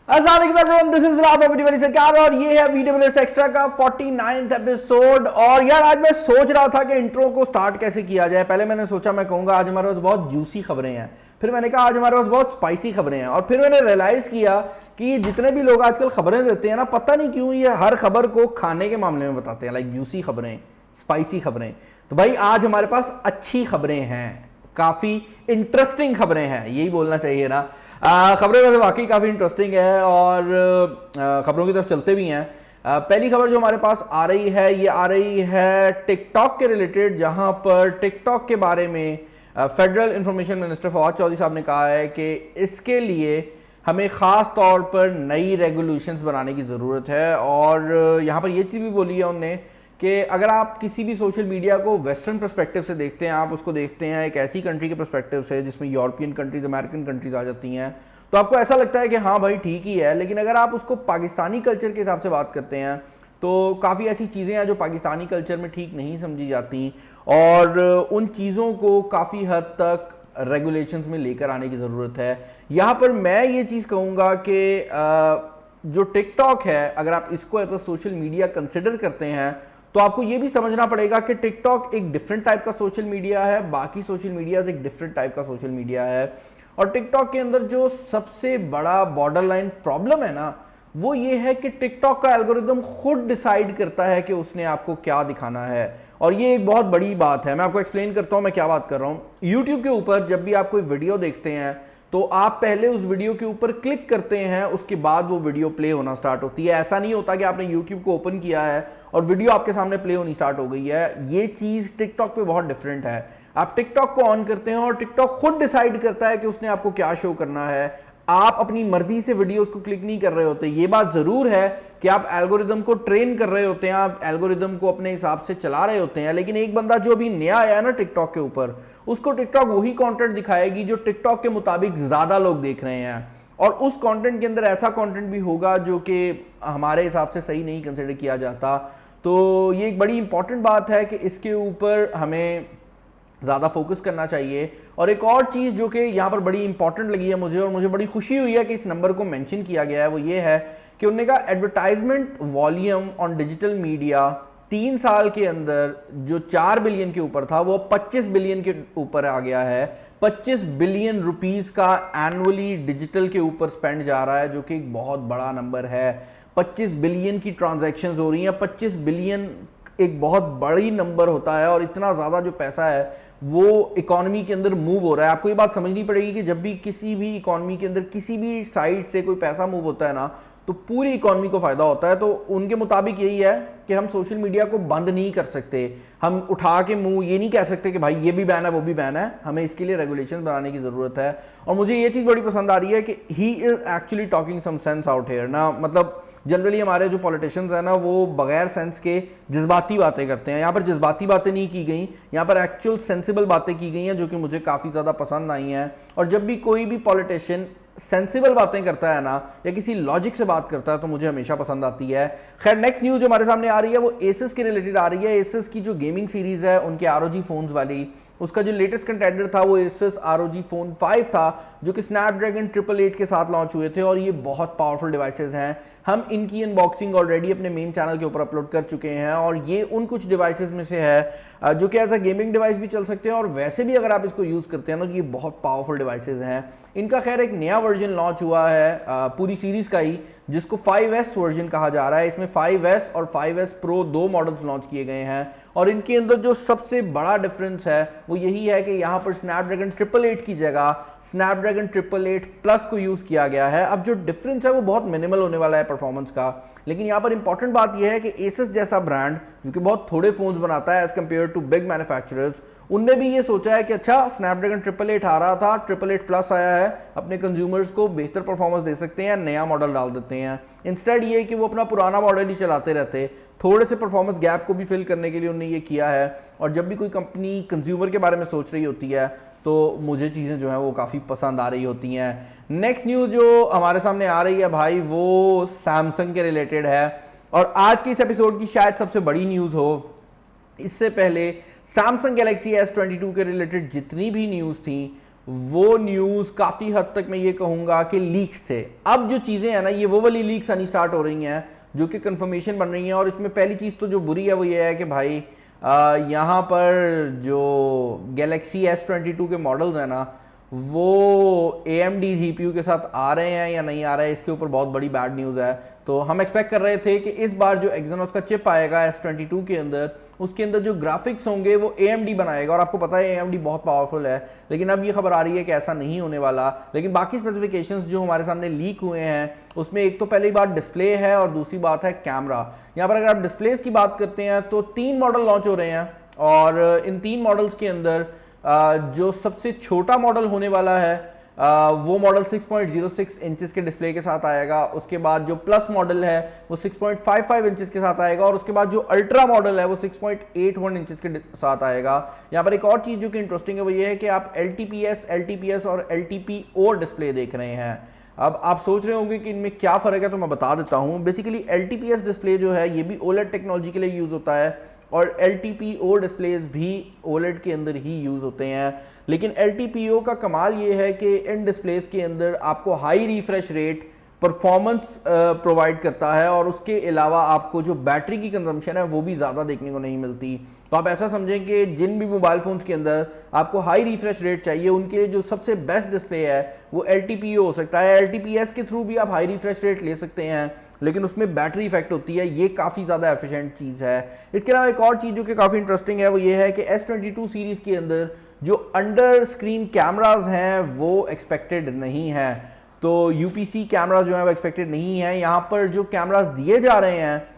अस्सलाम this is Bilal from सरकार और ये है वीडियो एक्स्ट्रा का 49th एपिसोड। और यार आज मैं सोच रहा था कि इंट्रो को स्टार्ट कैसे किया जाए। पहले मैंने सोचा मैं कहूंगा आज हमारे पास बहुत जूसी खबरें हैं, फिर मैंने कहा आज हमारे पास बहुत स्पाइसी खबरें हैं, और फिर मैंने रियलाइज किया कि जितने भी लोग आजकल खबरें देते हैं ना, पता नहीं क्यों ये हर खबर को खाने के मामले में बताते हैं, लाइक जूसी खबरें, स्पाइसी खबरें। तो भाई आज हमारे पास अच्छी खबरें हैं, काफी इंटरेस्टिंग खबरें हैं, यही बोलना चाहिए ना। खबरें वैसे वाकई काफ़ी इंटरेस्टिंग है और खबरों की तरफ चलते भी हैं। पहली खबर जो हमारे पास आ रही है ये आ रही है टिकटॉक के रिलेटेड, जहां पर टिकटॉक के बारे में federal information minister Fawad Chaudhry साहब ने कहा है कि इसके लिए हमें ख़ास तौर पर नई रेगुलेशंस बनाने की ज़रूरत है। और यहाँ पर ये चीज़ भी बोली है उन्होंने कि अगर आप किसी भी सोशल मीडिया को वेस्टर्न पर्सपेक्टिव से देखते हैं, आप उसको देखते हैं एक ऐसी कंट्री के पर्सपेक्टिव से जिसमें यूरोपियन कंट्रीज, अमेरिकन कंट्रीज आ जाती हैं, तो आपको ऐसा लगता है कि हाँ भाई ठीक ही है। लेकिन अगर आप उसको पाकिस्तानी कल्चर के हिसाब से बात करते हैं तो काफ़ी ऐसी चीज़ें हैं जो पाकिस्तानी कल्चर में ठीक नहीं समझी जाती, और उन चीज़ों को काफ़ी हद तक रेगुलेशंस में लेकर आने की ज़रूरत है। यहाँ पर मैं ये चीज़ कहूँगा कि जो टिकटॉक है, अगर आप इसको as a social media consider करते हैं तो आपको ये भी समझना पड़ेगा कि टिकटॉक एक डिफरेंट टाइप का सोशल मीडिया है, बाकी सोशल मीडिया एक डिफरेंट टाइप का सोशल मीडिया है। और टिकटॉक के अंदर जो सबसे बड़ा बॉर्डर लाइन प्रॉब्लम है ना, वो ये है कि टिकटॉक का एल्गोरिदम खुद डिसाइड करता है कि उसने आपको क्या दिखाना है, और ये एक बहुत बड़ी बात है। मैं आपको एक्सप्लेन करता हूं मैं क्या बात कर रहा हूं। यूट्यूब के ऊपर जब भी आप कोई वीडियो देखते हैं तो आप पहले उस वीडियो के ऊपर क्लिक करते हैं, उसके बाद वो वीडियो प्ले होना स्टार्ट होती है। ऐसा नहीं होता कि आपने यूट्यूब को ओपन किया है और वीडियो आपके सामने प्ले होनी स्टार्ट हो गई है। ये चीज़ टिकटॉक पे बहुत डिफरेंट है। आप टिकटॉक को ऑन करते हैं और टिकटॉक खुद डिसाइड करता है कि उसने आपको क्या शो करना है। आप अपनी मर्जी से वीडियोस को क्लिक नहीं कर रहे होते। ये बात जरूर है कि आप एल्गोरिदम को ट्रेन कर रहे होते हैं, आप एल्गोरिदम को अपने हिसाब से चला रहे होते हैं, लेकिन एक बंदा जो अभी नया आया है ना टिकटॉक के ऊपर, उसको टिकटॉक वही कंटेंट दिखाएगी जो टिकटॉक के मुताबिक ज्यादा लोग देख रहे हैं, और उस कंटेंट के अंदर ऐसा कंटेंट भी होगा जो कि हमारे हिसाब से सही नहीं कंसिडर किया जाता। तो ये एक बड़ी इंपॉर्टेंट बात है कि इसके ऊपर हमें ज़्यादा फोकस करना चाहिए। और एक और चीज़ जो कि यहाँ पर बड़ी इंपॉर्टेंट लगी है मुझे, और मुझे बड़ी खुशी हुई है कि इस नंबर को मेंशन किया गया है, वो ये है कि उन्होंने कहा advertisement volume on digital media 3 साल के अंदर जो 4 बिलियन के ऊपर था वो 25 बिलियन के ऊपर आ गया है। 25 बिलियन रुपीस का एनुअली डिजिटल के ऊपर स्पेंड जा रहा है, जो कि एक बहुत बड़ा नंबर है। 25 बिलियन की ट्रांजैक्शंस हो रही हैं। 25 बिलियन एक बहुत बड़ी नंबर होता है, और इतना ज़्यादा जो पैसा है वो इकोनॉमी के अंदर मूव हो रहा है। आपको ये बात समझनी पड़ेगी कि जब भी किसी भी इकोनॉमी के अंदर किसी भी साइड से कोई पैसा मूव होता है ना, तो पूरी इकोनॉमी को फायदा होता है। तो उनके मुताबिक यही है कि हम सोशल मीडिया को बंद नहीं कर सकते, हम उठा के मुंह ये नहीं कह सकते कि भाई ये भी बैन है वो भी बैन है, हमें इसके लिए रेगुलेशन बनाने की जरूरत है। और मुझे ये चीज़ बड़ी पसंद आ रही है कि he is actually talking some sense out here ना। मतलब जनरली हमारे जो पॉलिटिशियंस हैं ना, वो बगैर सेंस के जज्बाती बातें करते हैं। यहाँ पर जज्बाती बातें नहीं की गई, यहाँ पर एक्चुअल सेंसिबल बातें की गई हैं, जो कि मुझे काफ़ी ज़्यादा पसंद आई हैं। और जब भी कोई भी पॉलिटिशियन सेंसिबल बातें करता है ना, या किसी लॉजिक से बात करता है, तो मुझे हमेशा पसंद आती है। खैर नेक्स्ट न्यूज़ जो हमारे सामने आ रही है वो एसस के रिलेटेड आ रही है। एसस की जो गेमिंग सीरीज़ है उनके ROG फोन्स वाली, उसका जो लेटेस्ट कंटेंडर था वो Asus ROG Phone 5 था, जो कि स्नैपड्रैगन 888 के साथ लॉन्च हुए थे, और ये बहुत पावरफुल डिवाइसेस हैं। हम इनकी अनबॉक्सिंग ऑलरेडी अपने मेन चैनल के ऊपर अपलोड कर चुके हैं, और ये उन कुछ डिवाइसेस में से है जो कि एज अ गेमिंग डिवाइस भी चल सकते हैं, और वैसे भी अगर आप इसको यूज़ करते हैं ना, तो ये बहुत पावरफुल डिवाइसेस हैं। इनका खैर एक नया वर्जन लॉन्च हुआ है पूरी सीरीज़ का ही, जिसको 5S वर्जन कहा जा रहा है। इसमें 5S और 5S Pro 2 मॉडल्स लॉन्च किए गए हैं, और इनके अंदर जो सबसे बड़ा डिफरेंस है वो यही है कि यहाँ पर स्नैपड्रैगन 888 की जगह स्नैपड्रैगन 888 प्लस को यूज़ किया गया है। अब जो डिफरेंस है वो बहुत मिनिमल होने वाला है परफॉर्मेंस का, लेकिन यहाँ पर इंपॉर्टेंट बात यह है कि Asus जैसा ब्रांड जो कि बहुत थोड़े फोन्स बनाता है as compare to big manufacturers, उनने भी ये सोचा है कि अच्छा स्नैपड्रैगन 888 आ रहा था, 888 प्लस आया है, अपने कंज्यूमर्स को बेहतर परफॉर्मेंस दे सकते हैं, नया मॉडल डाल देते हैं। इंस्टेड ये कि वो अपना पुराना मॉडल ही चलाते रहते, थोड़े से परफॉर्मेंस गैप को भी फिल करने के लिए उन्होंने ये किया है। और जब भी कोई कंपनी कंज्यूमर के बारे में सोच रही होती है तो मुझे चीज़ें जो हैं वो काफ़ी पसंद आ रही होती हैं। नेक्स्ट न्यूज़ जो हमारे सामने आ रही है भाई वो सैमसंग के रिलेटेड है, और आज के इस एपिसोड की शायद सबसे बड़ी न्यूज़ हो। इससे पहले सैमसंग गैलेक्सी S22 के रिलेटेड जितनी भी न्यूज़ थी वो न्यूज़ काफ़ी हद तक मैं ये कहूँगा कि लीक्स थे। अब जो चीज़ें हैं ना, ये वो वाली लीक्स आनी स्टार्ट हो रही हैं जो कि कंफर्मेशन बन रही हैं। और इसमें पहली चीज़ तो जो बुरी है वो ये है कि भाई यहाँ पर जो गैलेक्सी S22 के मॉडल्स हैं ना, वो AMD GPU के साथ आ रहे हैं या नहीं आ रहे हैं, इसके ऊपर बहुत बड़ी बैड न्यूज़ है। तो हम एक्सपेक्ट कर रहे थे कि इस बार जो Exynos का चिप आएगा S22 के अंदर, उसके अंदर जो ग्राफिक्स होंगे वो AMD बनाएगा। और आपको पता है AMD बहुत पावरफुल है, लेकिन अब ये खबर आ रही है कि ऐसा नहीं होने वाला। लेकिन बाकी स्पेसिफिकेशंस जो हमारे सामने लीक हुए हैं, उसमें एक तो पहली बात डिस्प्ले है और दूसरी बात है कैमरा। यहाँ पर अगर आप डिस्प्लेस की बात करते हैं तो 3 मॉडल लॉन्च हो रहे हैं, और इन 3 मॉडल्स के अंदर जो सबसे छोटा मॉडल होने वाला है वो मॉडल 6.06 इंचेस के डिस्प्ले के साथ आएगा। उसके बाद जो प्लस मॉडल है वो 6.55 इंचेस के साथ आएगा, और उसके बाद जो अल्ट्रा मॉडल है वो 6.81 इंचेस के साथ आएगा। यहाँ पर एक और चीज़ जो कि इंटरेस्टिंग है वो ये है कि आप LTPS और LTPO डिस्प्ले देख रहे हैं। अब आप सोच रहे होंगे कि इनमें क्या फ़र्क है, तो मैं बता देता हूँ। बेसिकली LTPS डिस्प्ले जो है ये भी OLED टेक्नोलॉजी के लिए यूज़ होता है, और LTPO डिस्प्लेज भी OLED के अंदर ही यूज़ होते हैं। लेकिन LTPO का कमाल ये है कि इन डिस्प्लेस के अंदर आपको high refresh rate performance provide करता है, और उसके अलावा आपको जो बैटरी की कंजम्पशन है वो भी ज़्यादा देखने को नहीं मिलती। तो आप ऐसा समझें कि जिन भी मोबाइल फ़ोन्स के अंदर आपको हाई रिफ्रेश रेट चाहिए, उनके लिए जो सबसे बेस्ट डिस्प्ले है वो LTPO हो सकता है। LTPS के थ्रू भी आप हाई रिफ्रेश रेट ले सकते हैं, लेकिन उसमें बैटरी इफेक्ट होती है, ये काफ़ी ज़्यादा एफिशिएंट चीज़ है। इसके अलावा एक और चीज़ जो कि काफ़ी इंटरेस्टिंग है वो ये है कि S22 सीरीज़ के अंदर जो अंडर स्क्रीन कैमराज हैं वो एक्सपेक्टेड नहीं है। तो UPC कैमराज जो है वो एक्सपेक्टेड नहीं है। यहाँ पर जो कैमराज दिए जा रहे हैं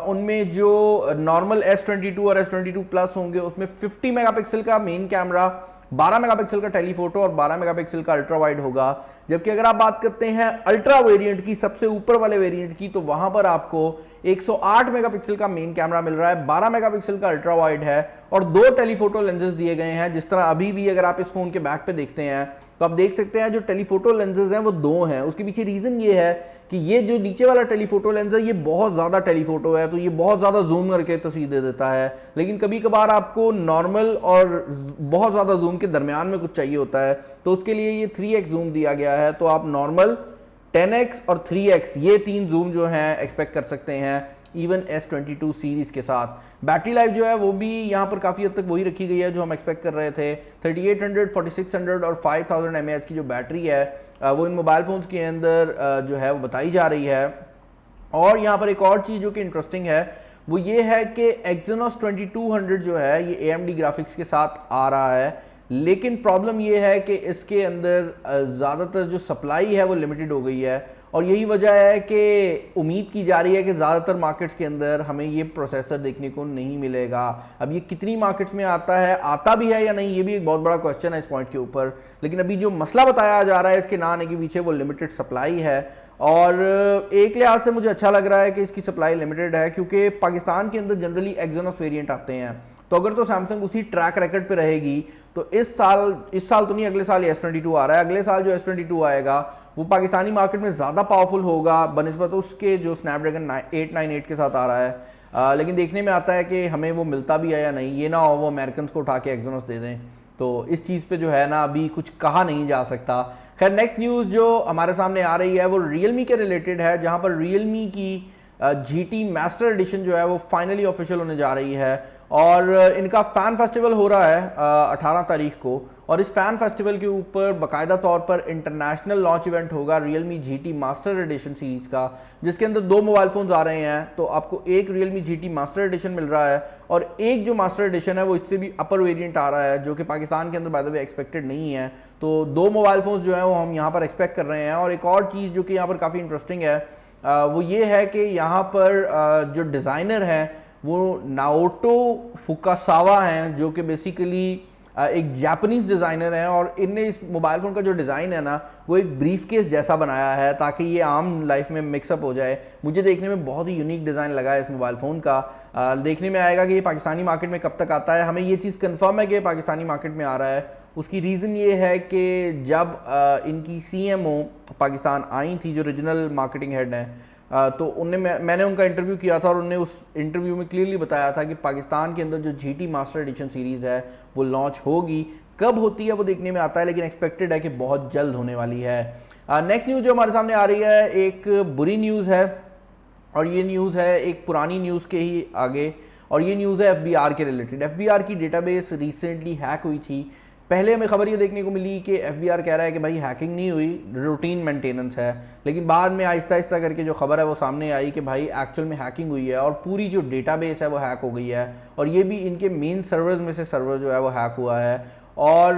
उनमें जो नॉर्मल S22 और S22 प्लस होंगे उसमें 50 मेगापिक्सल का मेन कैमरा, 12 मेगापिक्सल का टेलीफोटो और 12 मेगापिक्सल का अल्ट्रा वाइड होगा। जबकि अगर आप बात करते हैं अल्ट्रा वेरिएंट की, सबसे ऊपर वाले वेरिएंट की, तो वहां पर आपको 108 मेगापिक्सल का मेन कैमरा मिल रहा है, 12 मेगापिक्सल का अल्ट्रा वाइड है, और 2 टेलीफोटो लेंसेज दिए गए हैं। जिस तरह अभी भी अगर आप इस फोन के बैक पे देखते हैं तो आप देख सकते हैं जो टेलीफोटो लेंसेज हैं वो 2 हैं। उसके पीछे रीजन ये है कि ये जो नीचे वाला टेलीफोटो लेंस है ये बहुत ज़्यादा टेलीफोटो है, तो ये बहुत ज़्यादा जूम करके तस्वीर दे देता है। लेकिन कभी कभार आपको नॉर्मल और बहुत ज़्यादा जूम के दरमियान में कुछ चाहिए होता है, तो उसके लिए ये 3x जूम दिया गया है। तो आप नॉर्मल, 10x और 3x ये 3 जूम जो हैं एक्सपेक्ट कर सकते हैं इवन S22 सीरीज़ के साथ। बैटरी लाइफ जो है वो भी यहाँ पर काफ़ी हद तक वही रखी गई है जो हम एक्सपेक्ट कर रहे थे। 3800, 4600 और 5000 mAh की जो बैटरी है वो इन मोबाइल फ़ोन्स के अंदर जो है वो बताई जा रही है। और यहाँ पर एक और चीज़ जो कि इंटरेस्टिंग है वो ये है कि Exynos 2200 जो है ये AMD ग्राफिक्स के साथ आ रहा है, लेकिन प्रॉब्लम ये है कि इसके अंदर ज़्यादातर जो सप्लाई है वो लिमिटेड हो गई है, और यही वजह है कि उम्मीद की जा रही है कि ज़्यादातर मार्केट्स के अंदर हमें ये प्रोसेसर देखने को नहीं मिलेगा। अब ये कितनी मार्केट्स में आता है, आता भी है या नहीं, ये भी एक बहुत बड़ा क्वेश्चन है इस पॉइंट के ऊपर। लेकिन अभी जो मसला बताया जा रहा है इसके ना आने के पीछे वो लिमिटेड सप्लाई है, और एक लिहाज से मुझे अच्छा लग रहा है कि इसकी सप्लाई लिमिटेड है, क्योंकि पाकिस्तान के अंदर जनरली Exynos वेरिएंट आते हैं। तो अगर तो सैमसंग उसी ट्रैक रिकॉर्ड पे रहेगी तो इस साल तो नहीं, अगले साल S22 आ रहा है, अगले साल जो S22 आएगा वो पाकिस्तानी मार्केट में ज़्यादा पावरफुल होगा बनिस्बत उसके जो स्नैपड्रैगन 898 के साथ आ रहा है। लेकिन देखने में आता है कि हमें वो मिलता भी है या नहीं, ये ना हो वो अमेरिकन को उठा के Exynos दे दें। तो इस चीज़ पे जो है ना अभी कुछ कहा नहीं जा सकता। खैर, नेक्स्ट न्यूज़ जो हमारे सामने आ रही है वो Realme के रिलेटेड है, जहाँ पर Realme की GT मास्टर एडिशन जो है वो फाइनली ऑफिशियल होने जा रही है, और इनका फ़ैन फेस्टिवल हो रहा है 18 तारीख को। और इस फ़ैन फेस्टिवल के ऊपर बाकायदा तौर पर इंटरनेशनल लॉन्च इवेंट होगा Realme GT master addition series का, जिसके अंदर 2 मोबाइल फ़ोन्स आ रहे हैं। तो आपको एक Realme GT मास्टर एडिशन मिल रहा है, और एक जो मास्टर एडिशन है वो इससे भी अपर वेरिएंट आ रहा है, जो कि पाकिस्तान के अंदर बाय द वे एक्सपेक्टेड नहीं है। तो 2 मोबाइल फ़ोन्स जो हैं वो हम यहाँ पर एक्सपेक्ट कर रहे हैं। और एक और चीज़ जो कि यहाँ पर काफ़ी इंटरेस्टिंग है वो ये है कि यहाँ पर जो डिज़ाइनर हैं वो नाओटो फुकासावा हैं, जो कि बेसिकली एक जापानीज डिज़ाइनर हैं, और इनने इस मोबाइल फ़ोन का जो डिज़ाइन है ना वो एक ब्रीफ केस जैसा बनाया है ताकि ये आम लाइफ में मिक्सअप हो जाए। मुझे देखने में बहुत ही यूनिक डिज़ाइन लगा है इस मोबाइल फ़ोन का। देखने में आएगा कि ये पाकिस्तानी मार्केट में कब तक आता है। हमें ये चीज़ कंफर्म है कि पाकिस्तानी मार्केट में आ रहा है। उसकी रीज़न ये है कि जब इनकी CMO पाकिस्तान आई थी, जो रीजनल मार्केटिंग हेड हैं, तो मैंने उनका इंटरव्यू किया था, और उन्होंने उस इंटरव्यू में क्लियरली बताया था कि पाकिस्तान के अंदर जो GT मास्टर एडिशन सीरीज़ है वो लॉन्च होगी। कब होती है वो देखने में आता है, लेकिन एक्सपेक्टेड है कि बहुत जल्द होने वाली है। नेक्स्ट न्यूज़ जो हमारे सामने आ रही है एक बुरी न्यूज़ है, और ये न्यूज़ है एक पुरानी न्यूज़ के ही आगे, और ये न्यूज़ है FBR के रिलेटेड। FBR की डेटाबेस रिसेंटली हैक हुई थी। पहले हमें खबर ये देखने को मिली कि FBR कह रहा है कि भाई हैकिंग नहीं हुई, रूटीन मेंटेनेंस है, लेकिन बाद में आहिस्ता आहिस्ता करके जो खबर है वो सामने आई कि भाई एक्चुअल में हैकिंग हुई है और पूरी जो डेटाबेस है वो हैक हो गई है, और ये भी इनके मेन सर्वर्स में से सर्वर जो है वो हैक हुआ है। और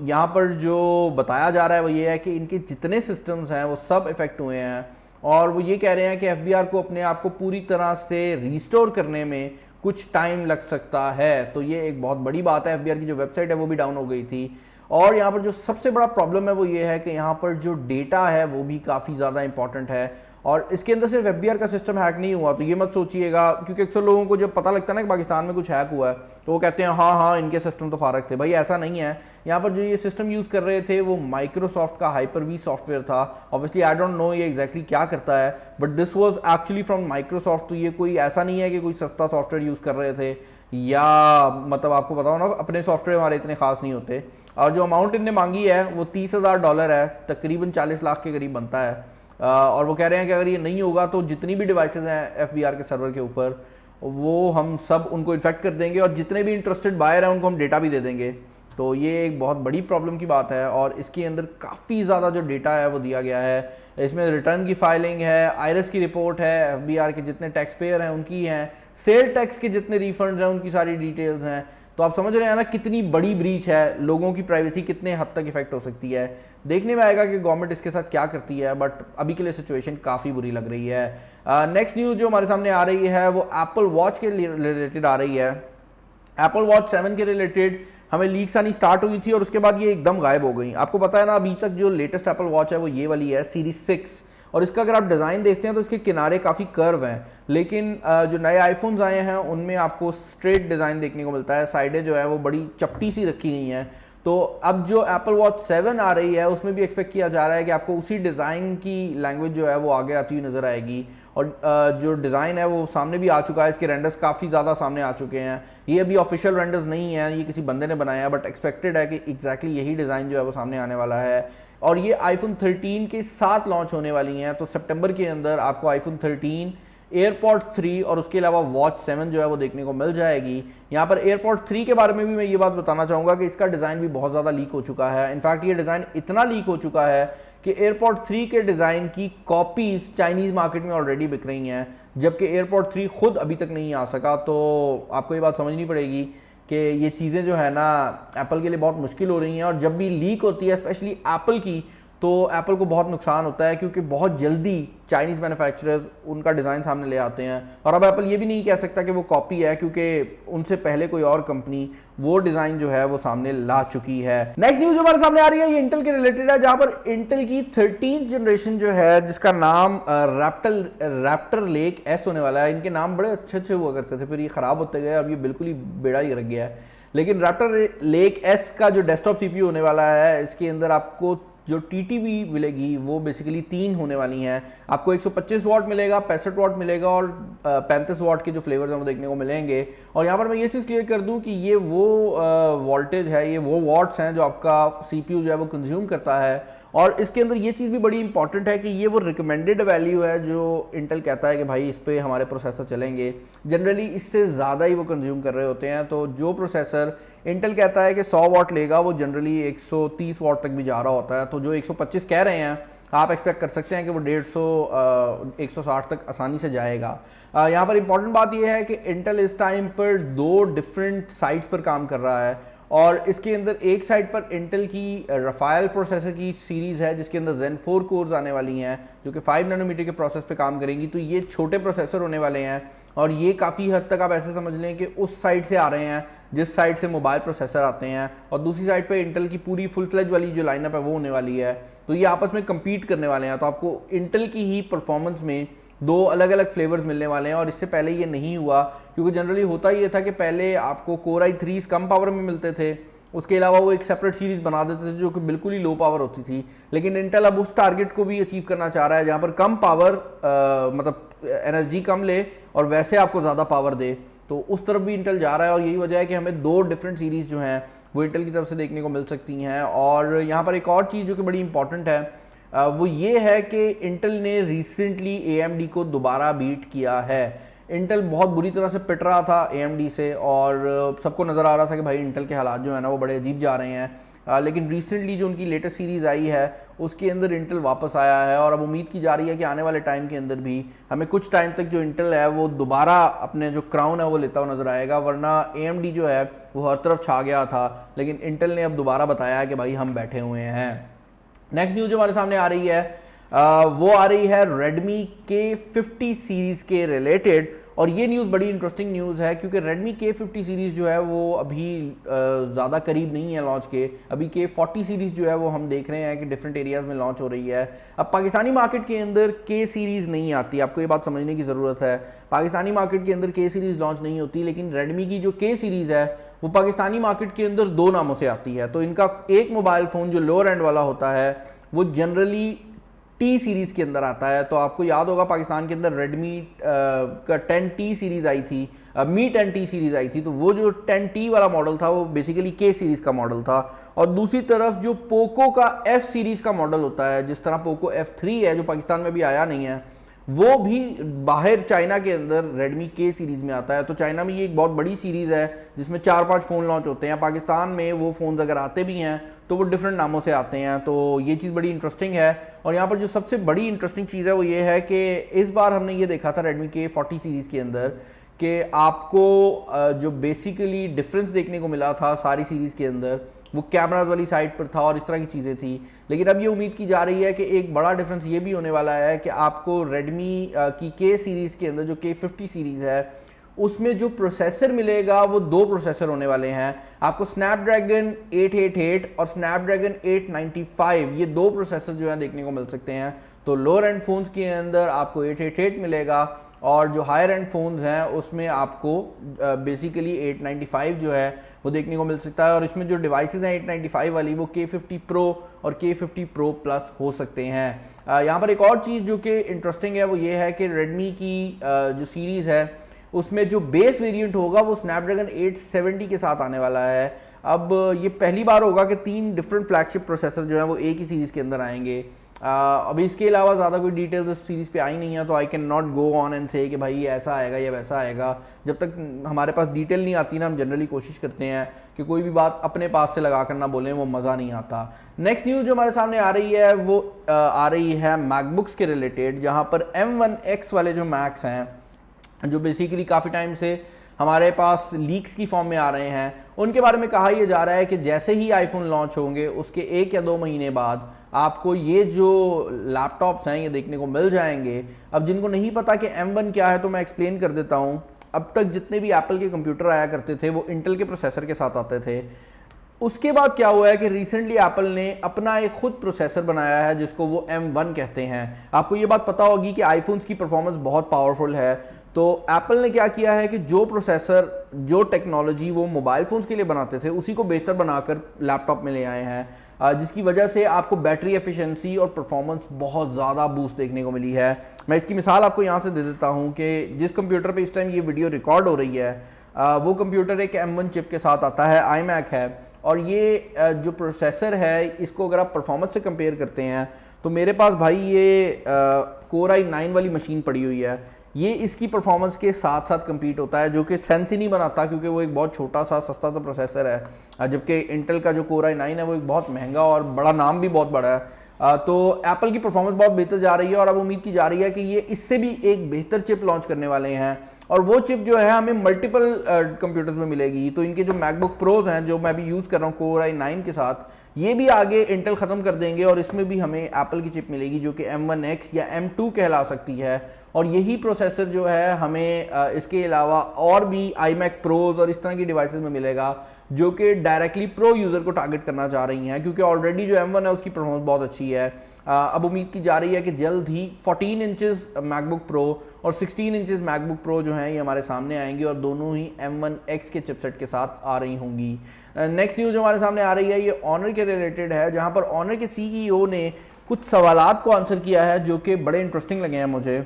यहाँ पर जो बताया जा रहा है वो ये है कि इनके जितने सिस्टम्स हैं वो सब इफेक्ट हुए हैं, और वो ये कह रहे हैं कि FBR को अपने आप को पूरी तरह से रिस्टोर करने में कुछ टाइम लग सकता है। तो ये एक बहुत बड़ी बात है। FBR की जो वेबसाइट है वो भी डाउन हो गई थी, और यहाँ पर जो सबसे बड़ा प्रॉब्लम है वो ये है कि यहाँ पर जो डेटा है वो भी काफ़ी ज़्यादा इंपॉर्टेंट है, और इसके अंदर सिर्फ FBR का सिस्टम हैक नहीं हुआ। तो ये मत सोचिएगा, क्योंकि अक्सर लोगों को जब पता लगता है ना कि पाकिस्तान में कुछ हैक हुआ है तो वो कहते हैं हाँ हाँ इनके सिस्टम तो फारक थे। भाई ऐसा नहीं है। यहाँ पर जो ये सिस्टम यूज़ कर रहे थे वो माइक्रोसॉफ्ट का Hyper-V सॉफ्टवेयर था। ऑब्वियसली आई डोंट नो ये एग्जैक्टली क्या करता है, but this was actually from Microsoft. तो ये कोई ऐसा नहीं है कि कोई सस्ता सॉफ्टवेयर यूज़ कर रहे थे, या मतलब आपको बताओ ना अपने सॉफ्टवेयर हमारे इतने खास नहीं होते। और जो अमाउंट इनने मांगी है वो $30,000 है, तकरीबन 40 लाख के करीब बनता है। और वो कह रहे हैं कि अगर ये नहीं होगा तो जितनी भी डिवाइसेस हैं FBR के सर्वर के ऊपर वो हम सब उनको इन्फेक्ट कर देंगे, और जितने भी इंटरेस्टेड बायर हैं उनको हम डेटा भी दे देंगे। तो ये एक बहुत बड़ी प्रॉब्लम की बात है, और इसके अंदर काफ़ी ज़्यादा जो डेटा है वो दिया गया है। इसमें रिटर्न की फाइलिंग है, आयरस की रिपोर्ट है, FBR के जितने टैक्स पेयर हैं उनकी हैं, सेल टैक्स के जितने रिफंड्स हैं उनकी सारी डिटेल्स हैं। तो आप समझ रहे हैं ना कितनी बड़ी ब्रीच है, लोगों की प्राइवेसी कितने हद तक इफेक्ट हो सकती है। देखने में आएगा कि गवर्नमेंट इसके साथ क्या करती है, बट अभी के लिए सिचुएशन काफ़ी बुरी लग रही है। नेक्स्ट न्यूज़ जो हमारे सामने आ रही है वो एप्पल वॉच के रिलेटेड आ रही है। एप्पल वॉच 7 के रिलेटेड हमें लीक्स आनी स्टार्ट हुई थी और उसके बाद ये एकदम गायब हो गई। आपको पता है ना, अभी तक जो लेटेस्ट एप्पल वॉच है वो ये वाली है सीरीज 6, और इसका अगर आप डिज़ाइन देखते हैं तो इसके किनारे काफ़ी कर्व हैं, लेकिन जो नए आईफोन्स आए हैं उनमें आपको स्ट्रेट डिज़ाइन देखने को मिलता है। साइडें जो है वो बड़ी चपटी सी रखी गई हैं। तो अब जो एप्पल वॉच 7 आ रही है उसमें भी एक्सपेक्ट किया जा रहा है कि आपको उसी डिज़ाइन की लैंग्वेज जो है वो आगे आती हुई नज़र आएगी, और जो डिज़ाइन है वो सामने भी आ चुका है। इसके रेंडर्स काफ़ी ज़्यादा सामने आ चुके हैं। ये अभी ऑफिशियल रेंडर्स नहीं है, ये किसी बंदे ने बनाया है, बट एक्सपेक्टेड है कि एग्जैक्टली यही डिज़ाइन जो है वो सामने आने वाला है। और ये आईफोन 13 के साथ लॉन्च होने वाली हैं। तो सितंबर के अंदर आपको आईफोन 13, एयरपॉड 3 और उसके अलावा वॉच 7 जो है वो देखने को मिल जाएगी। यहाँ पर एयरपॉड 3 के बारे में भी मैं ये बात बताना चाहूँगा कि इसका डिज़ाइन भी बहुत ज़्यादा लीक हो चुका है। इनफैक्ट ये डिज़ाइन इतना लीक हो चुका है कि एयरपॉड 3 के डिज़ाइन की कॉपीज़ चाइनीज़ मार्केट में ऑलरेडी बिक रही हैं, जबकि एयरपॉड 3 खुद अभी तक नहीं आ सका। तो आपको ये बात समझनी पड़ेगी कि ये चीज़ें जो है ना एप्पल के लिए बहुत मुश्किल हो रही हैं, और जब भी लीक होती है स्पेशली एप्पल की तो एप्पल को बहुत नुकसान होता है, क्योंकि बहुत जल्दी चाइनीज़ मैन्युफैक्चरर्स उनका डिज़ाइन सामने ले आते हैं। और अब एप्पल ये भी नहीं कह सकता कि वो कॉपी है, क्योंकि उनसे पहले कोई और कंपनी वो डिज़ाइन जो है वो सामने ला चुकी है। नेक्स्ट न्यूज़ हमारे सामने आ रही है ये इंटेल के रिलेटेड है, जहाँ पर इंटेल की 13th जनरेशन जो है जिसका नाम रैप्टर लेक एस होने वाला है। इनके नाम बड़े अच्छे अच्छे हुआ करते थे, फिर ये ख़राब होते गए, अब ये बिल्कुल ही बेड़ा ही रख गया है। लेकिन रैप्टर लेक एस का जो डेस्कटॉप CPU होने वाला है, इसके अंदर आपको जो TTB मिलेगी वो बेसिकली 3 होने वाली हैं। आपको 125 वाट मिलेगा, 65 वाट मिलेगा, और 35 वाट के जो फ्लेवर्स हैं वो देखने को मिलेंगे। और यहाँ पर मैं ये चीज़ क्लियर कर दूं कि ये वो वोल्टेज है, ये वो वाट्स हैं जो आपका CPU जो है वो कंज्यूम करता है। और इसके अंदर ये चीज़ भी बड़ी इंपॉर्टेंट है कि ये वो रिकमेंडेड वैल्यू है जो इंटेल कहता है कि भाई इस पर हमारे प्रोसेसर चलेंगे। जनरली इससे ज़्यादा ही वो कंज्यूम कर रहे होते हैं। तो जो प्रोसेसर इंटेल कहता है कि 100 वाट लेगा वो जनरली 130 वाट तक भी जा रहा होता है। तो जो 125 कह रहे हैं आप एक्सपेक्ट कर सकते हैं कि वो 150 160 तक आसानी से जाएगा। यहाँ पर इंपॉर्टेंट बात यह है कि इंटेल इस टाइम पर 2 डिफरेंट साइट्स पर काम कर रहा है, और इसके अंदर एक साइड पर इंटेल की रफायल प्रोसेसर की सीरीज़ है जिसके अंदर Zen 4 कोर्स आने वाली हैं जो कि 5 नैनोमीटर के प्रोसेस पे काम करेंगी। तो ये छोटे प्रोसेसर होने वाले हैं, और ये काफ़ी हद तक आप ऐसे समझ लें कि उस साइड से आ रहे हैं जिस साइड से मोबाइल प्रोसेसर आते हैं, और दूसरी साइड पे इंटेल की पूरी फुल फ्लेज वाली जो लाइनअप है वो होने वाली है। तो ये आपस में कम्पीट करने वाले हैं। तो आपको इंटेल की ही परफॉर्मेंस में 2 अलग अलग फ्लेवर्स मिलने वाले हैं, और इससे पहले ये नहीं हुआ, क्योंकि जनरली होता ये था कि पहले आपको Core i3 कम पावर में मिलते थे, उसके अलावा वो एक सेपरेट सीरीज़ बना देते थे जो कि बिल्कुल ही लो पावर होती थी। लेकिन इंटेल अब उस टारगेट को भी अचीव करना चाह रहा है जहाँ पर कम पावर मतलब एनर्जी कम ले और वैसे आपको ज़्यादा पावर दे। तो उस तरफ भी इंटेल जा रहा है, और यही वजह है कि हमें 2 डिफरेंट सीरीज़ जो हैं वो इंटेल की तरफ से देखने को मिल सकती हैं। और यहाँ पर एक और चीज़ जो कि बड़ी इंपॉर्टेंट है वो ये है कि इंटेल ने रिसेंटली AMD को दोबारा बीट किया है। इंटेल बहुत बुरी तरह से पिट रहा था AMD से और सबको नज़र आ रहा था कि भाई इंटेल के हालात जो है ना वो बड़े अजीब जा रहे हैं, लेकिन रिसेंटली जो उनकी लेटेस्ट सीरीज़ आई है उसके अंदर इंटेल वापस आया है और अब उम्मीद की जा रही है कि आने वाले टाइम के अंदर भी हमें कुछ टाइम तक जो इंटेल है वो दोबारा अपने जो क्राउन है वो लेता हुआ नज़र आएगा। वरना AMD जो है वो हर तरफ छा गया था, लेकिन इंटेल ने अब दोबारा बताया है कि भाई हम बैठे हुए हैं। नेक्स्ट न्यूज़ जो हमारे सामने आ रही है वो आ रही है Redmi K50 सीरीज़ के रिलेटेड। और ये न्यूज़ बड़ी इंटरेस्टिंग न्यूज़ है क्योंकि Redmi K50 सीरीज़ जो है वो अभी ज़्यादा करीब नहीं है लॉन्च के। अभी K40 सीरीज़ जो है वो हम देख रहे हैं कि डिफरेंट एरियाज़ में लॉन्च हो रही है। अब पाकिस्तानी मार्केट के अंदर K सीरीज़ नहीं आती, आपको ये बात समझने की ज़रूरत है। पाकिस्तानी मार्केट के अंदर K सीरीज़ लॉन्च नहीं होती, लेकिन Redmi की जो K सीरीज़ है वो पाकिस्तानी मार्केट के अंदर दो नामों से आती है। तो इनका एक मोबाइल फ़ोन जो लोअर एंड वाला होता है वो जनरली टी सीरीज़ के अंदर आता है। तो आपको याद होगा पाकिस्तान के अंदर Redmi का 10T सीरीज़ आई थी, Mi 10T सीरीज़ आई थी, तो वो जो 10T वाला मॉडल था वो बेसिकली K सीरीज़ का मॉडल था। और दूसरी तरफ जो पोको का F सीरीज़ का मॉडल होता है, जिस तरह पोको F3 है जो पाकिस्तान में भी आया नहीं है, वो भी बाहर चाइना के अंदर Redmi K सीरीज़ में आता है। तो चाइना में ये एक बहुत बड़ी सीरीज़ है जिसमें 4-5 फ़ोन लॉन्च होते हैं। पाकिस्तान में वो फ़ोन्स अगर आते भी हैं तो वो डिफरेंट नामों से आते हैं। तो ये चीज़ बड़ी इंटरेस्टिंग है। और यहाँ पर जो सबसे बड़ी इंटरेस्टिंग चीज़ है वो ये है कि इस बार हमने ये देखा था Redmi K40 सीरीज़ के अंदर कि आपको जो बेसिकली डिफरेंस देखने को मिला था सारी सीरीज़ के अंदर वो कैमराज वाली साइड पर था और इस तरह की चीज़ें थी। लेकिन अब ये उम्मीद की जा रही है कि एक बड़ा डिफरेंस ये भी होने वाला है कि आपको Redmi की K सीरीज़ के अंदर जो K50 सीरीज़ है उसमें जो प्रोसेसर मिलेगा वो दो प्रोसेसर होने वाले हैं। आपको स्नैपड्रैगन 888 और स्नैपड्रैगन 895 ये दो प्रोसेसर जो है देखने को मिल सकते हैं। तो लोअर एंड फोन्स के अंदर आपको 888 मिलेगा और जो हायर एंड फोन्स हैं उसमें आपको बेसिकली 895 जो है वो देखने को मिल सकता है। और इसमें जो डिवाइसेस हैं 895 वाली वो K50 Pro और K50 Pro Plus हो सकते हैं। यहाँ पर एक और चीज़ जो कि इंटरेस्टिंग है वो ये है कि Redmi की जो सीरीज़ है उसमें जो बेस वेरिएंट होगा वो स्नैपड्रैगन 870 के साथ आने वाला है। अब ये पहली बार होगा कि 3 डिफरेंट फ्लैगशिप प्रोसेसर जो हैं वो एक ही सीरीज़ के अंदर आएंगे। अभी इसके अलावा ज़्यादा कोई डिटेल्स इस सीरीज़ पे आई नहीं है, तो I can not go on and से कि भाई ये ऐसा आएगा या वैसा आएगा। जब तक हमारे पास डिटेल नहीं आती ना, हम जनरली कोशिश करते हैं कि कोई भी बात अपने पास से लगा कर ना बोलें, वो मज़ा नहीं आता। नेक्स्ट न्यूज़ जो हमारे सामने आ रही है वो आ रही है मैकबुक्स के रिलेटेड, जहाँ पर M1X वाले जो मैक्स हैं जो बेसिकली काफ़ी टाइम से हमारे पास लीक्स की फॉर्म में आ रहे हैं, उनके बारे में कहा यह जा रहा है कि जैसे ही आईफोन लॉन्च होंगे उसके 1 या 2 महीने बाद आपको ये जो लैपटॉप्स हैं ये देखने को मिल जाएंगे। अब जिनको नहीं पता कि M1 क्या है तो मैं एक्सप्लेन कर देता हूँ। अब तक जितने भी एप्पल के कंप्यूटर आया करते थे वो इंटेल के प्रोसेसर के साथ आते थे। उसके बाद क्या हुआ है कि रिसेंटली एप्पल ने अपना एक खुद प्रोसेसर बनाया है जिसको वो M1 कहते हैं। आपको ये बात पता होगी कि आईफोन्स की परफॉर्मेंस बहुत पावरफुल है, तो एप्पल ने क्या किया है कि जो प्रोसेसर जो टेक्नोलॉजी वो मोबाइल फ़ोन्स के लिए बनाते थे उसी को बेहतर बनाकर लैपटॉप में ले आए हैं, जिसकी वजह से आपको बैटरी एफिशिएंसी और परफॉर्मेंस बहुत ज़्यादा बूस्ट देखने को मिली है। मैं इसकी मिसाल आपको यहाँ से दे देता हूँ कि जिस कंप्यूटर पे इस टाइम ये वीडियो रिकॉर्ड हो रही है वो कंप्यूटर एक M1 चिप के साथ आता है, iMac है। और ये जो प्रोसेसर है इसको अगर आप परफॉर्मेंस से कंपेयर करते हैं तो मेरे पास भाई ये Core i9 वाली मशीन पड़ी हुई है, ये इसकी परफॉर्मेंस के साथ साथ कम्पीट होता है, जो कि सेंस ही नहीं बनाता क्योंकि वो एक बहुत छोटा सा सस्ता सा प्रोसेसर है, जबकि इंटेल का जो Core i9 है वो एक बहुत महंगा और बड़ा नाम भी बहुत बड़ा है। तो एप्पल की परफॉर्मेंस बहुत बेहतर जा रही है और अब उम्मीद की जा रही है कि ये इससे भी एक बेहतर चिप लॉन्च करने वाले हैं और वो चिप जो है हमें मल्टीपल कंप्यूटर्स में मिलेगी। तो इनके जो मैकबुक प्रोज हैं जो मैं भी यूज़ कर रहा हूँ Core i9 के साथ, ये भी आगे इंटेल ख़त्म कर देंगे और इसमें भी हमें एप्पल की चिप मिलेगी जो कि M1X या M2 कहला सकती है। और यही प्रोसेसर जो है हमें इसके अलावा और भी iMac प्रोज और इस तरह की डिवाइसेस में मिलेगा जो कि डायरेक्टली प्रो यूज़र को टारगेट करना चाह रही हैं, क्योंकि ऑलरेडी जो M1 है उसकी परफॉर्मेंस बहुत अच्छी है। अब उम्मीद की जा रही है कि जल्द ही 14 इंचेस मैकबुक प्रो और 16 इंचेस मैकबुक प्रो जो हैं ये हमारे सामने आएंगे और दोनों ही M1X के चिपसेट के साथ आ रही होंगी। नेक्स्ट न्यूज़ जो हमारे सामने आ रही है ये ऑनर के रिलेटेड है, जहां पर ऑनर के CEO ने कुछ सवालात को आंसर किया है जो कि बड़े इंटरेस्टिंग लगे हैं मुझे।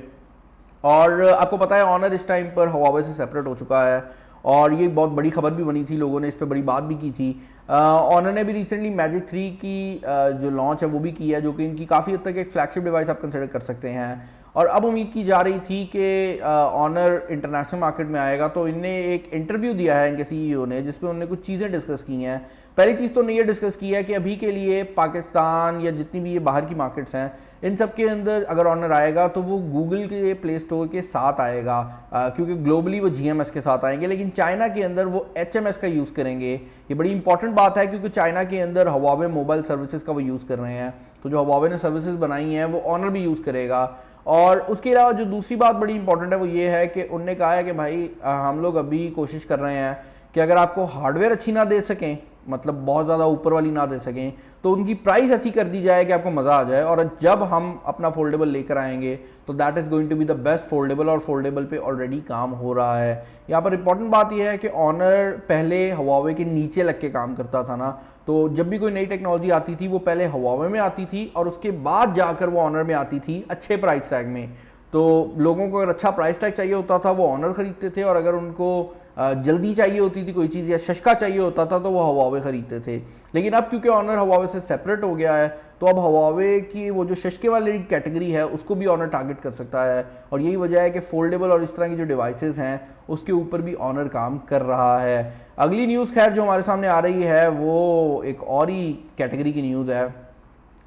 और आपको पता है ऑनर इस टाइम पर हुआवे से सेपरेट हो चुका है और ये बहुत बड़ी खबर भी बनी थी, लोगों ने इस पर बड़ी बात भी की थी। ऑनर ने भी रिसेंटली मैजिक 3 की जो लॉन्च है वो भी की है, जो कि इनकी काफ़ी हद तक एक फ्लैगशिप डिवाइस आप कंसिडर कर सकते हैं। और अब उम्मीद की जा रही थी कि ऑनर इंटरनेशनल मार्केट में आएगा, तो इनने एक इंटरव्यू दिया है इनके सीईओ ने, जिसमें उन्होंने कुछ चीज़ें डिस्कस की हैं। पहली चीज़ तो उन्होंने ये डिस्कस की है कि अभी के लिए पाकिस्तान या जितनी भी ये बाहर की मार्केट्स हैं, इन सब के अंदर अगर ऑनर आएगा तो वो गूगल के प्ले स्टोर के साथ आएगा, क्योंकि ग्लोबली वो GMS के साथ आएंगे, लेकिन चाइना के अंदर वो HMS का यूज़ करेंगे। ये बड़ी इंपॉर्टेंट बात है, क्योंकि चाइना के अंदर हवावे मोबाइल सर्विसेज का वो यूज़ कर रहे हैं, तो जो हवावे ने सर्विसेज बनाई हैं वो ऑनर भी यूज़ करेगा। और उसके अलावा जो दूसरी बात बड़ी इंपॉर्टेंट है वो ये है कि उनने कहा है कि भाई हम लोग अभी कोशिश कर रहे हैं कि अगर आपको हार्डवेयर अच्छी ना दे सकें, मतलब बहुत ज़्यादा ऊपर वाली ना दे सकें, तो उनकी प्राइस ऐसी कर दी जाए कि आपको मज़ा आ जाए। और जब हम अपना फोल्डेबल लेकर आएंगे तो that is going to be the best foldable, और फोल्डेबल पे ऑलरेडी काम हो रहा है। यहाँ पर इंपॉर्टेंट बात यह है कि ऑनर पहले हवावे के नीचे लग के काम करता था ना, तो जब भी कोई नई टेक्नोलॉजी आती थी वो पहले हवावे में आती थी और उसके बाद जाकर वो ऑनर में आती थी अच्छे प्राइस टैग में। तो लोगों को अगर अच्छा प्राइस टैग चाहिए होता था वो ऑनर खरीदते थे, और अगर उनको जल्दी चाहिए होती थी कोई चीज़ या सस्ता चाहिए होता था तो वो हवावे खरीदते थे। लेकिन अब क्योंकि ऑनर हवावे से सेपरेट हो गया है, तो अब हवावे की वो जो सस्ते वाली कैटेगरी है उसको भी ऑनर टारगेट कर सकता है, और यही वजह है कि फोल्डेबल और इस तरह की जो डिवाइसेस हैं उसके ऊपर भी ऑनर काम कर रहा है। अगली न्यूज़ खैर जो हमारे सामने आ रही है वो एक और ही कैटेगरी की न्यूज़ है,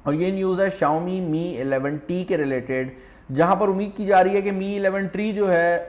और ये न्यूज़ है Xiaomi Mi 11T के रिलेटेड, जहां पर उम्मीद की जा रही है कि Mi 11 T जो है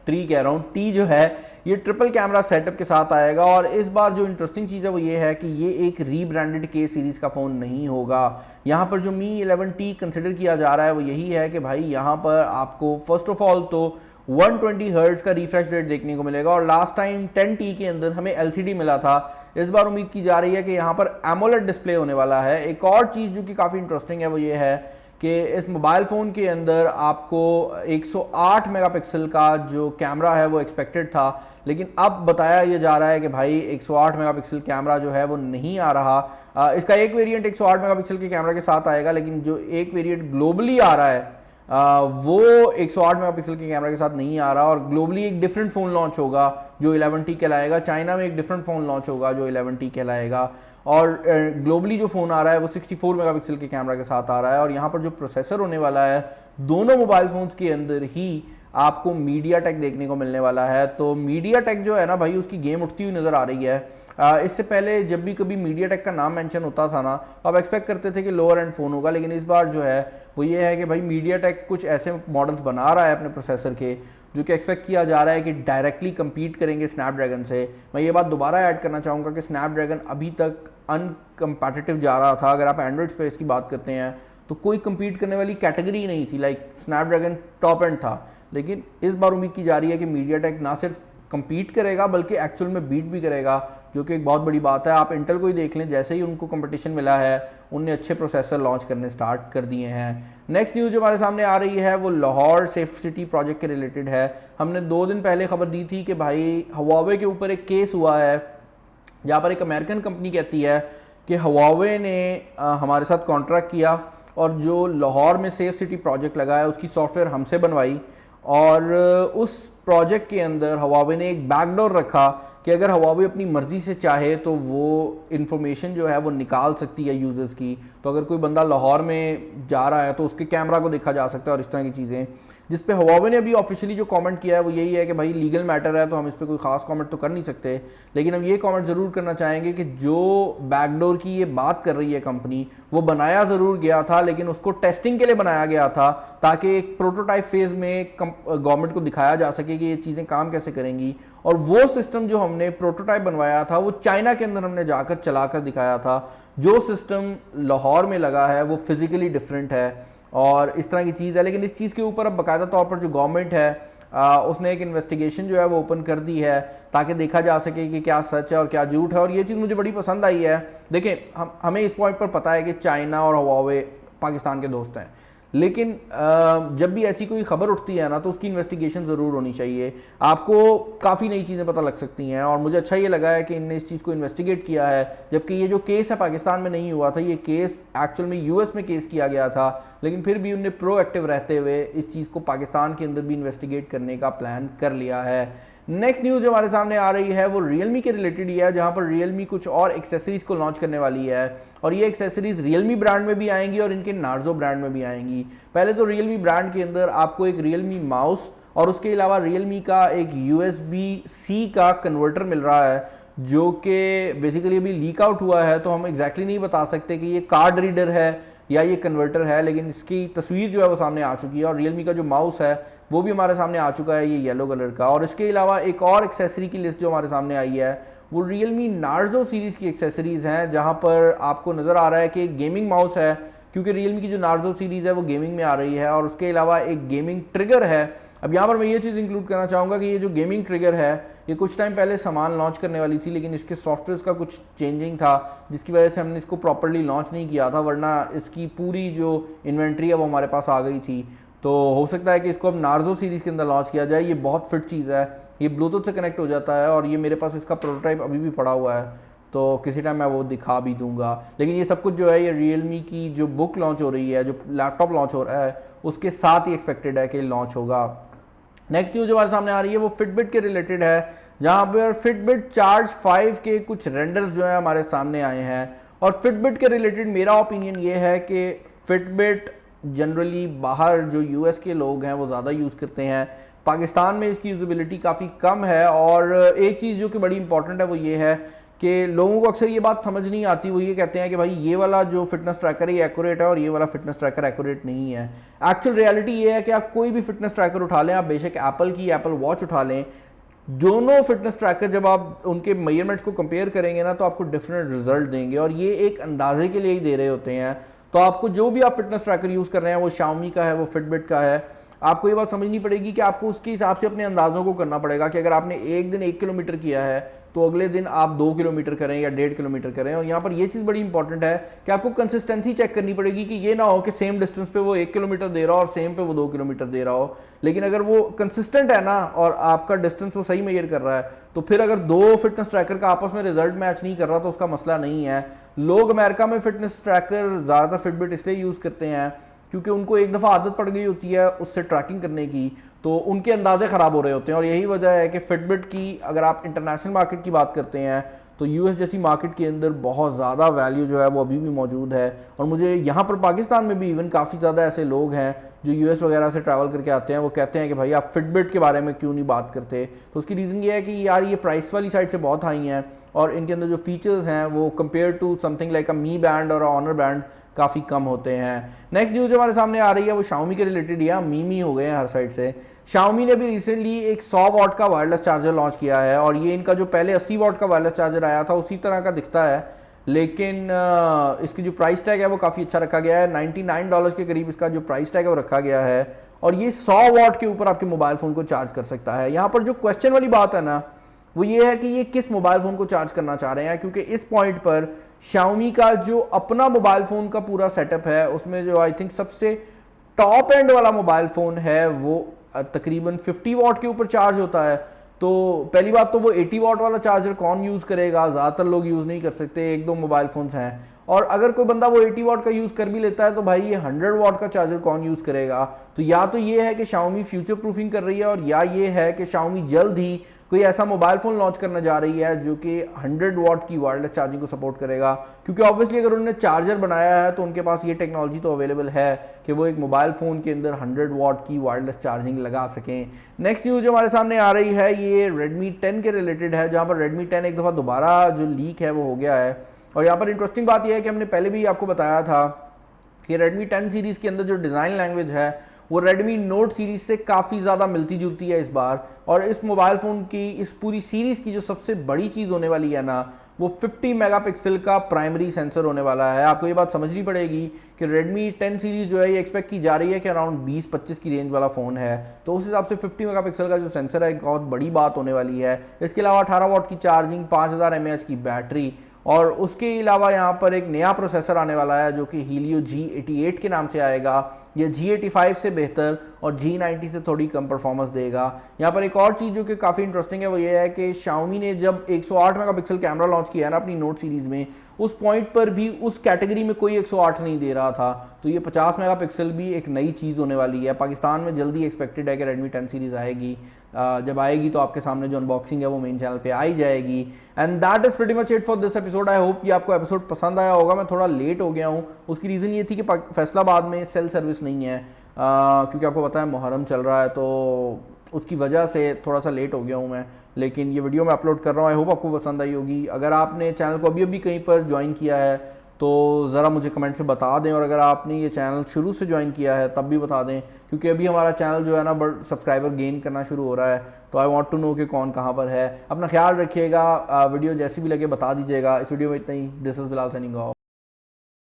T जो है ये ट्रिपल कैमरा सेटअप के साथ आएगा। और इस बार जो इंटरेस्टिंग चीज़ है वो ये है कि ये एक रीब्रांडेड K सीरीज़ का फ़ोन नहीं होगा। यहाँ पर जो Mi 11T कंसिडर किया जा रहा है वो यही है कि भाई यहाँ पर आपको फर्स्ट ऑफ ऑल तो 120 हर्ट्ज का रिफ्रेश रेट देखने को मिलेगा, और लास्ट टाइम 10T के अंदर हमें LCD मिला था। इस बार उम्मीद की जा रही है कि यहाँ पर AMOLED डिस्प्ले होने वाला है। एक और चीज़ जो कि काफ़ी इंटरेस्टिंग है वो ये है कि इस मोबाइल फ़ोन के अंदर आपको 108 मेगापिक्सल का जो कैमरा है वो एक्सपेक्टेड था, लेकिन अब बताया ये जा रहा है कि भाई 108 मेगापिक्सल कैमरा जो है वो नहीं आ रहा। इसका एक वेरिएंट 108 मेगापिक्सल के कैमरा के साथ आएगा, लेकिन जो एक वेरिएंट ग्लोबली आ रहा है वो 108 मेगापिक्सल के कैमरा के साथ नहीं आ रहा, और ग्लोबली एक डिफरेंट फ़ोन लॉन्च होगा जो 11T कहलाएगा। चाइना में एक डिफरेंट फ़ोन लॉन्च होगा जो 11T कहलाएगा, और ग्लोबली जो फ़ोन आ रहा है वो 64 मेगापिक्सल के कैमरा के साथ आ रहा है। और यहाँ पर जो प्रोसेसर होने वाला है दोनों मोबाइल फ़ोन्स के अंदर ही आपको MediaTek देखने को मिलने वाला है। तो MediaTek जो है ना भाई उसकी गेम उठती हुई नज़र आ रही है। इससे पहले जब भी कभी MediaTek का नाम मेंशन होता था ना तो आप एक्सपेक्ट करते थे कि लोअर एंड फ़ोन होगा, लेकिन इस बार जो है वो ये है कि भाई MediaTek कुछ ऐसे मॉडल्स बना रहा है अपने प्रोसेसर के जो कि एक्सपेक्ट किया जा रहा है कि डायरेक्टली compete करेंगे स्नैपड्रैगन से। मैं ये बात दोबारा ऐड करना चाहूँगा कि स्नैपड्रैगन अभी तक अनकम्पैटिटिव जा रहा था। अगर आप एंड्रॉइड स्पेस की बात करते हैं तो कोई compete करने वाली कैटेगरी ही नहीं थी, लाइक स्नैपड्रैगन टॉप एंड था। लेकिन इस बार उम्मीद की जा रही है कि MediaTek ना सिर्फ compete करेगा बल्कि एक्चुअल में बीट भी करेगा, जो कि एक बहुत बड़ी बात है। आप इंटेल को ही देख लें, जैसे ही उनको कंपटीशन मिला है उनने अच्छे प्रोसेसर लॉन्च करने स्टार्ट कर दिए हैं। नेक्स्ट न्यूज़ जो हमारे सामने आ रही है वो लाहौर सेफ सिटी प्रोजेक्ट के रिलेटेड है। हमने 2 दिन पहले खबर दी थी कि भाई हवावे के ऊपर एक केस हुआ है जहाँ पर एक अमेरिकन कंपनी कहती है कि हवावे ने हमारे साथ कॉन्ट्रैक्ट किया और जो लाहौर में सेफ सिटी प्रोजेक्ट लगा है उसकी सॉफ्टवेयर हमसे बनवाई, और उस प्रोजेक्ट के अंदर हवावे ने एक बैकडोर रखा कि अगर हवावे अपनी मर्जी से चाहे तो वो इन्फॉर्मेशन जो है वो निकाल सकती है यूज़र्स की। तो अगर कोई बंदा लाहौर में जा रहा है तो उसके कैमरा को देखा जा सकता है और इस तरह की चीज़ें, जिस पे हवावे ने अभी ऑफिशियली जो कमेंट किया है वो यही है कि भाई लीगल मैटर है तो हम इस पर कोई खास कमेंट तो कर नहीं सकते, लेकिन हम ये कमेंट ज़रूर करना चाहेंगे कि जो बैकडोर की ये बात कर रही है कंपनी, वो बनाया ज़रूर गया था लेकिन उसको टेस्टिंग के लिए बनाया गया था ताकि एक प्रोटोटाइप फेज़ में गवर्नमेंट को दिखाया जा सके कि ये चीज़ें काम कैसे करेंगी। और वो सिस्टम जो हमने प्रोटोटाइप बनवाया था वो चाइना के अंदर हमने जाकर चला कर दिखाया था। जो सिस्टम लाहौर में लगा है वो फिज़िकली डिफरेंट है और इस तरह की चीज़ है। लेकिन इस चीज़ के ऊपर अब बाकायदा तौर पर जो गवर्नमेंट है उसने एक इन्वेस्टिगेशन जो है वो ओपन कर दी है ताकि देखा जा सके कि क्या सच है और क्या झूठ है। और ये चीज़ मुझे बड़ी पसंद आई है। देखिए हमें इस पॉइंट पर पता है कि चाइना और हवावे पाकिस्तान के दोस्त हैं, लेकिन जब भी ऐसी कोई खबर उठती है ना तो उसकी इन्वेस्टिगेशन ज़रूर होनी चाहिए। आपको काफ़ी नई चीज़ें पता लग सकती हैं और मुझे अच्छा ये लगा है कि इनने इस चीज़ को इन्वेस्टिगेट किया है, जबकि ये जो केस है पाकिस्तान में नहीं हुआ था, ये केस एक्चुअल में यूएस में केस किया गया था, लेकिन फिर भी उनने प्रोएक्टिव रहते हुए इस चीज़ को पाकिस्तान के अंदर भी इन्वेस्टिगेट करने का प्लान कर लिया है। नेक्स्ट न्यूज़ जो हमारे सामने आ रही है वो Realme के रिलेटेड ही है, जहां पर Realme कुछ और एक्सेसरीज को लॉन्च करने वाली है और ये एक्सेसरीज Realme ब्रांड में भी आएंगी और इनके Narzo ब्रांड में भी आएंगी। पहले तो Realme ब्रांड के अंदर आपको एक Realme माउस और उसके अलावा Realme का एक USB-C का कन्वर्टर मिल रहा है, जो कि बेसिकली अभी लीक आउट हुआ है, तो हम एग्जैक्टली नहीं बता सकते कि ये कार्ड रीडर है या ये कन्वर्टर है, लेकिन इसकी तस्वीर जो है वो सामने आ चुकी है और Realme का जो माउस है वो भी हमारे सामने आ चुका है, ये येलो कलर का। और इसके अलावा एक और एक्सेसरी की लिस्ट जो हमारे सामने आई है वो Realme Narzo सीरीज़ की एक्सेसरीज़ हैं, जहां पर आपको नज़र आ रहा है कि गेमिंग माउस है, क्योंकि Realme की जो Narzo सीरीज़ है वो गेमिंग में आ रही है, और उसके अलावा एक गेमिंग ट्रिगर है। अब यहाँ पर मैं ये चीज़ इंक्लूड करना चाहूँगा कि ये जो गेमिंग ट्रिगर है ये कुछ टाइम पहले सामान लॉन्च करने वाली थी, लेकिन इसके सॉफ्टवेयर का कुछ चेंजिंग था जिसकी वजह से हमने इसको प्रॉपर्ली लॉन्च नहीं किया था, वरना इसकी पूरी जो इन्वेंट्री है वो हमारे पास आ गई थी। तो हो सकता है कि इसको अब Narzo सीरीज़ के अंदर लॉन्च किया जाए। ये बहुत फिट चीज़ है, ये ब्लूटूथ से कनेक्ट हो जाता है और ये मेरे पास इसका प्रोटोटाइप अभी भी पड़ा हुआ है, तो किसी टाइम मैं वो दिखा भी दूंगा। लेकिन ये सब कुछ जो है ये Realme की जो बुक लॉन्च हो रही है, जो लैपटॉप लॉन्च हो रहा है, उसके साथ ही एक्सपेक्टेड है कि लॉन्च होगा। नेक्स्ट न्यूज़ जो हमारे सामने आ रही है वो फिटबिट के रिलेटेड है, जहां पर फिटबिट चार्ज 5 के कुछ रेंडर्स जो है हमारे सामने आए हैं। और फिटबिट के रिलेटेड मेरा ओपिनियन ये है कि फिटबिट जनरली बाहर जो यूएस के लोग हैं वो ज़्यादा यूज़ करते हैं, पाकिस्तान में इसकी यूज़ेबिलिटी काफ़ी कम है। और एक चीज़ जो कि बड़ी इंपॉर्टेंट है वो ये है कि लोगों को अक्सर ये बात समझ नहीं आती, वो ये कहते हैं कि भाई ये वाला जो फिटनेस ट्रैकर है ये एक्यूरेट है और ये वाला फिटनेस ट्रैकर एक्यूरेट नहीं है। एक्चुअल रियलिटी ये है कि आप कोई भी फिटनेस ट्रैकर उठा लें, आप बेशक एप्पल की एप्पल वॉच उठा लें, दोनों फिटनेस ट्रैकर जब आप उनके मेजरमेंट्स को कंपेयर करेंगे ना तो आपको डिफरेंट रिजल्ट देंगे, और ये एक अंदाजे के लिए ही दे रहे होते हैं। तो आपको जो भी आप फिटनेस ट्रैकर यूज़ कर रहे हैं वो Xiaomi का है, वो फिटबिट का है, आपको ये बात समझनी पड़ेगी कि आपको उसके हिसाब से अपने अंदाज़ों को करना पड़ेगा कि अगर आपने एक दिन 1 किलोमीटर किया है तो अगले दिन आप 2 किलोमीटर करें या 1.5 किलोमीटर करें। और यहाँ पर ये चीज़ बड़ी इंपॉर्टेंट है कि आपको कंसिस्टेंसी चेक करनी पड़ेगी कि ये ना हो कि सेम डिस्टेंस पे वो 1 किलोमीटर दे रहा हो और सेम पे वो 2 किलोमीटर दे रहा हो। लेकिन अगर वो कंसिस्टेंट है ना और आपका डिस्टेंस वो सही मेजर कर रहा है, तो फिर अगर दो फिटनेस ट्रैकर का आपस में रिजल्ट मैच नहीं कर रहा तो उसका मसला नहीं है। लोग अमेरिका में फिटनेस ट्रैकर ज़्यादातर फिटबिट इसलिए यूज़ करते हैं क्योंकि उनको एक दफ़ा आदत पड़ गई होती है उससे ट्रैकिंग करने की, तो उनके अंदाजे ख़राब हो रहे होते हैं। और यही वजह है कि फिटबिट की अगर आप इंटरनेशनल मार्केट की बात करते हैं तो यूएस जैसी मार्केट के अंदर बहुत ज़्यादा वैल्यू जो है वो अभी भी मौजूद है। और मुझे यहाँ पर पाकिस्तान में भी इवन काफ़ी ज़्यादा ऐसे लोग हैं जो यूएस वगैरह से ट्रैवल करके आते हैं, वो कहते हैं कि भाई आप फिटबिट के बारे में क्यों नहीं बात करते। तो उसकी रीज़न ये है कि यार ये प्राइस वाली साइड से बहुत हाई हैं और इनके अंदर जो फीचर्स हैं वो compare to something like a Mi band और ऑनर बैंड काफ़ी कम होते हैं। नेक्स्ट न्यूज़ जो हमारे सामने आ रही है वो Xiaomi के रिलेटेड या मीमी हो गए हैं हर साइड से। Xiaomi ने भी रिसेंटली एक 100 वाट का वायरलेस चार्जर लॉन्च किया है और ये इनका जो पहले 80 वाट का वायरलेस चार्जर आया था उसी तरह का दिखता है, लेकिन इसकी जो प्राइस टैग है वो काफ़ी अच्छा रखा गया है। $99 के करीब इसका जो प्राइस टैग है वो रखा गया है और ये 100 वाट के ऊपर आपके मोबाइल फ़ोन को चार्ज कर सकता है। यहाँ पर जो क्वेश्चन वाली बात है ना वो ये है कि ये किस मोबाइल फ़ोन को चार्ज करना चाह रहे हैं, क्योंकि इस पॉइंट पर Xiaomi का जो अपना मोबाइल फ़ोन का पूरा सेटअप है उसमें जो आई थिंक सबसे टॉप एंड वाला मोबाइल फ़ोन है वो तकरीबन 50 वाट के ऊपर चार्ज होता है। तो पहली बात तो वो 80 वाट वाला चार्जर कौन यूज़ करेगा, ज़्यादातर लोग यूज़ नहीं कर सकते, एक दो मोबाइल फ़ोन्स हैं। और अगर कोई बंदा वो 80 वाट का यूज़ कर भी लेता है तो भाई ये 100 वाट का चार्जर कौन यूज़ करेगा। तो या तो ये है कि Xiaomi फ्यूचर प्रूफिंग कर रही है और या ये है कि Xiaomi जल्द ही कोई ऐसा मोबाइल फ़ोन लॉन्च करने जा रही है जो कि 100 वाट की वायरलेस चार्जिंग को सपोर्ट करेगा, क्योंकि ऑब्वियसली अगर उन्होंने चार्जर बनाया है तो उनके पास ये टेक्नोलॉजी तो अवेलेबल है कि वो एक मोबाइल फ़ोन के अंदर 100 वाट की वायरलेस चार्जिंग लगा सकें। नेक्स्ट न्यूज़ जो हमारे सामने आ रही है ये Redmi 10 के रिलेटेड है, जहाँ पर Redmi 10 एक दफ़ा दोबारा जो लीक है वो हो गया है। और यहाँ पर इंटरेस्टिंग बात यह है कि हमने पहले भी आपको बताया था कि Redmi 10 सीरीज़ के अंदर जो डिज़ाइन लैंग्वेज है वो Redmi Note सीरीज़ से काफ़ी ज़्यादा मिलती जुलती है इस बार। और इस मोबाइल फ़ोन की इस पूरी सीरीज़ की जो सबसे बड़ी चीज़ होने वाली है ना वो 50 मेगापिक्सल का प्राइमरी सेंसर होने वाला है। आपको ये बात समझनी पड़ेगी कि Redmi 10 सीरीज़ जो है ये एक्सपेक्ट की जा रही है कि अराउंड 20-25 की रेंज वाला फ़ोन है, तो उस हिसाब से 50 मेगापिक्सल का जो सेंसर है एक बहुत बड़ी बात होने वाली है। इसके अलावा 18 वाट की चार्जिंग, 5000 mAh की बैटरी और उसके अलावा यहाँ पर एक नया प्रोसेसर आने वाला है जो कि Helio G88 के नाम से आएगा या G85 से बेहतर और G90 से थोड़ी कम परफॉर्मेंस देगा। यहाँ पर एक और चीज़ जो कि काफ़ी इंटरेस्टिंग है वो ये है कि Xiaomi ने जब 108 मेगापिक्सल कैमरा लॉन्च किया ना अपनी नोट सीरीज़ में, उस पॉइंट पर भी उस कैटेगरी में कोई 108 नहीं दे रहा था। तो ये 50 मेगापिक्सल भी एक नई चीज़ होने वाली है। पाकिस्तान में जल्दी एक्सपेक्टेड है कि Redmi 10 सीरीज़ आएगी। जब आएगी तो आपके सामने जो अनबॉक्सिंग है वो मेन चैनल पे आई जाएगी। And that is pretty much it for this episode. I hope ये आपको एपिसोड पसंद आया होगा। मैं थोड़ा लेट हो गया हूँ, उसकी रीज़न ये थी कि फैसलाबाद में सेल सर्विस नहीं है, क्योंकि आपको पता है मुहर्रम चल रहा है, तो उसकी वजह से थोड़ा सा लेट हो गया हूँ मैं। लेकिन ये वीडियो मैं अपलोड कर रहा हूँ, आई होप आपको पसंद आई होगी। अगर आपने चैनल को अभी अभी कहीं पर ज्वाइन किया है तो ज़रा मुझे कमेंट में बता दें, और अगर आपने ये चैनल शुरू से ज्वाइन किया है तब भी बता दें, क्योंकि अभी हमारा चैनल जो है ना सब्सक्राइबर गेन करना शुरू हो रहा है। तो आई वांट टू नो कि कौन कहाँ पर है। अपना ख्याल रखिएगा, वीडियो जैसी भी लगे बता दीजिएगा। इस वीडियो में इतना ही। This is Bilal signing of.